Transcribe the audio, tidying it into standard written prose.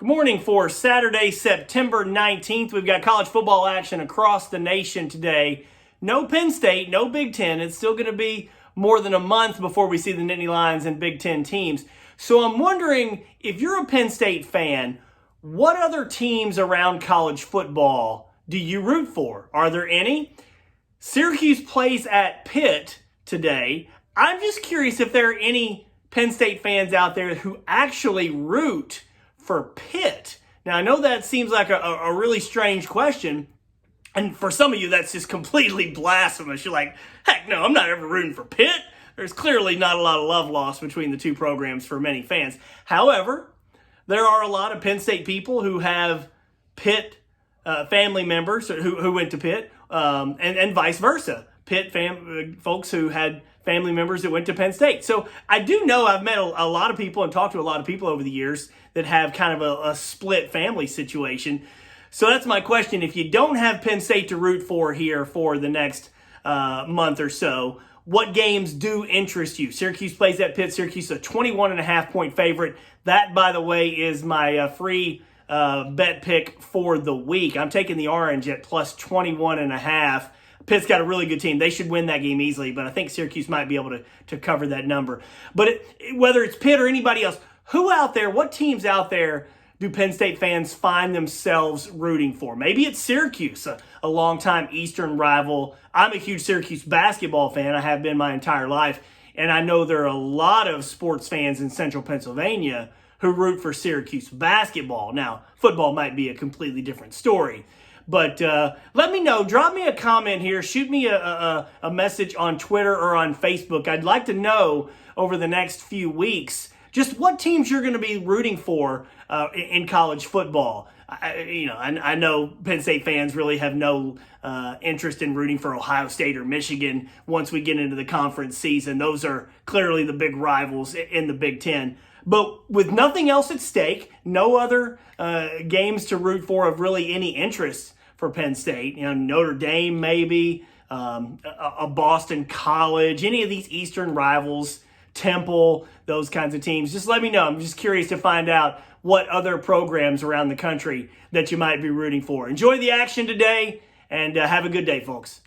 Good morning for Saturday, September 19th. We've got college football action across the nation today. No Penn State, no Big Ten. It's still going to be more than a month before we see the Nittany Lions and Big Ten teams. So I'm wondering, if you're a Penn State fan, what other teams around college football do you root for? Are there any? Syracuse plays at Pitt today. I'm just curious if there are any Penn State fans out there who actually root for Pitt. Now, I know that seems like a really strange question, and for some of you, that's just completely blasphemous. You're like, heck no, I'm not ever rooting for Pitt. There's clearly not a lot of love lost between the two programs for many fans. However, there are a lot of Penn State people who have Pitt family members who went to Pitt, and vice versa. Pitt folks who had family members that went to Penn State. So I do know I've met a lot of people and talked to a lot of people over the years that have kind of a split family situation. So that's my question. If you don't have Penn State to root for here for the next month or so, what games do interest you? Syracuse plays at Pitt. Syracuse is a 21.5-point favorite. That, by the way, is my free bet pick for the week. I'm taking the Orange at plus 21.5. Pitt's got a really good team. They should win that game easily, but I think Syracuse might be able to cover that number. But whether it's Pitt or anybody else, what teams out there do Penn State fans find themselves rooting for? Maybe it's Syracuse, a longtime Eastern rival. I'm a huge Syracuse basketball fan. I have been my entire life. And I know there are a lot of sports fans in central Pennsylvania who root for Syracuse basketball. Now, football might be a completely different story. But let me know. Drop me a comment here. Shoot me a message on Twitter or on Facebook. I'd like to know over the next few weeks just what teams you're going to be rooting for in college football. I know Penn State fans really have no interest in rooting for Ohio State or Michigan once we get into the conference season. Those are clearly the big rivals in the Big Ten. But with nothing else at stake, no other games to root for of really any interest for Penn State, Notre Dame maybe, a Boston College, any of these Eastern rivals, Temple, those kinds of teams. Just let me know. I'm just curious to find out what other programs around the country that you might be rooting for. Enjoy the action today, and have a good day, folks.